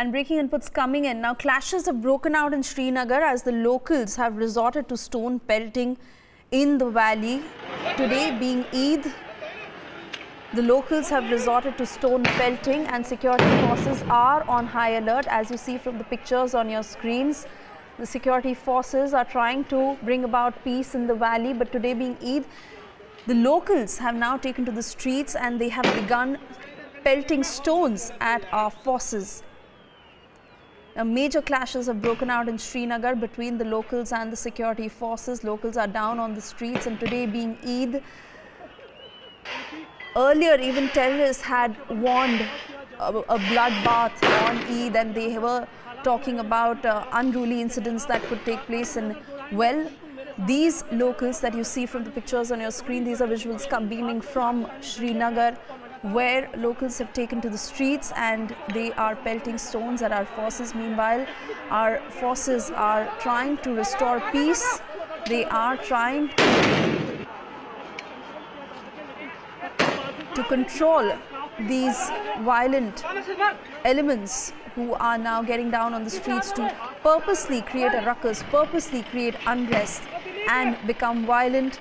And breaking inputs coming in. Now, clashes have broken out in Srinagar as the locals have resorted to stone pelting in the valley. Today being Eid, the locals have resorted to stone pelting and security forces are on high alert. As you see from the pictures on your screens, the security forces are trying to bring about peace in the valley. But today being Eid, the locals have now taken to the streets and they have begun pelting stones at our forces. Now, major clashes have broken out in Srinagar between the locals and the security forces. Locals are down on the streets, and today being Eid, earlier even terrorists had warned a bloodbath on Eid, and they were talking about unruly incidents that could take place. And well, these locals that you see from the pictures on your screen, these are visuals beaming from Srinagar, where locals have taken to the streets and they are pelting stones at our forces. Meanwhile, our forces are trying to restore peace. They are trying to control these violent elements who are now getting down on the streets to purposely create a ruckus, purposely create unrest and become violent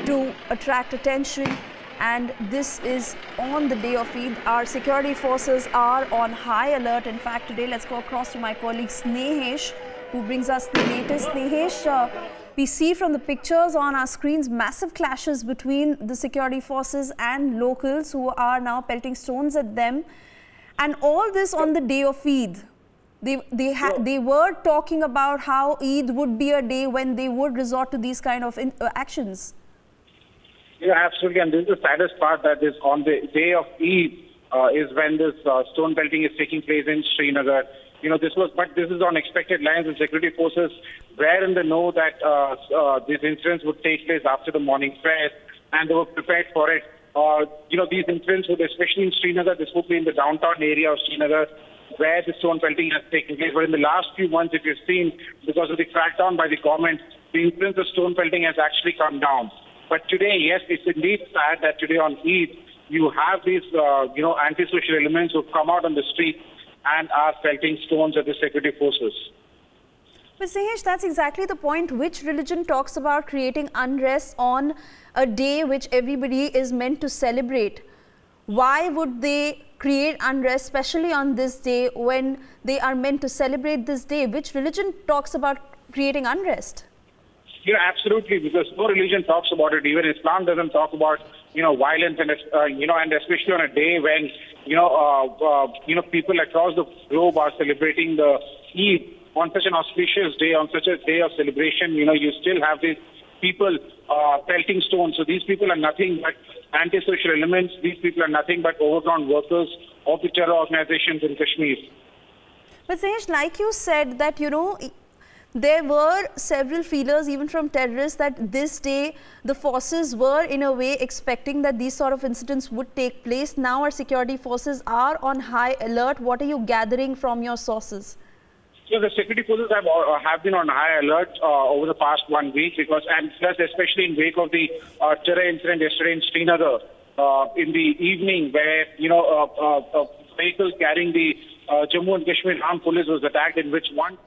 to attract attention. And this is on the day of Eid. Our security forces are on high alert. In fact, today, let's go across to my colleague Snehesh, who brings us the latest. Snehesh, we see from the pictures on our screens massive clashes between the security forces and locals who are now pelting stones at them. And all this on the day of Eid. They were talking about how Eid would be a day when they would resort to these kind of actions. Yeah, absolutely. And this is the saddest part, that is on the day of Eid is when this stone pelting is taking place in Srinagar. But this is on expected lines. The security forces were in the know that these incidents would take place after the morning prayer, and they were prepared for it. These incidents would, especially in Srinagar, this would be in the downtown area of Srinagar, where the stone pelting has taken place. But in the last few months, if you've seen, because of the crackdown by the government, the incidence of stone pelting has actually come down. But today, yes, it's indeed sad that today on Eid, you have these, antisocial elements who come out on the street and are pelting stones at the security forces. But Snehesh, that's exactly the point. Which religion talks about creating unrest on a day which everybody is meant to celebrate? Why would they create unrest, especially on this day when they are meant to celebrate this day? Which religion talks about creating unrest? Yeah, absolutely, because no religion talks about it. Even Islam doesn't talk about, violence, and and especially on a day when, people across the globe are celebrating the Eid on such an auspicious day, on such a day of celebration. You still have these people pelting stones. So these people are nothing but antisocial elements. These people are nothing but overground workers of the terror organizations in Kashmir. But Snehesh, like you said that, there were several feelers even from terrorists that this day the forces were in a way expecting that these sort of incidents would take place. Now our security forces are on high alert. What are you gathering from your sources? So the security forces have been on high alert over the past 1 week, and plus especially in wake of the terror incident yesterday in Srinagar in the evening, where a vehicle carrying the Jammu and Kashmir Armed Police was attacked, in which one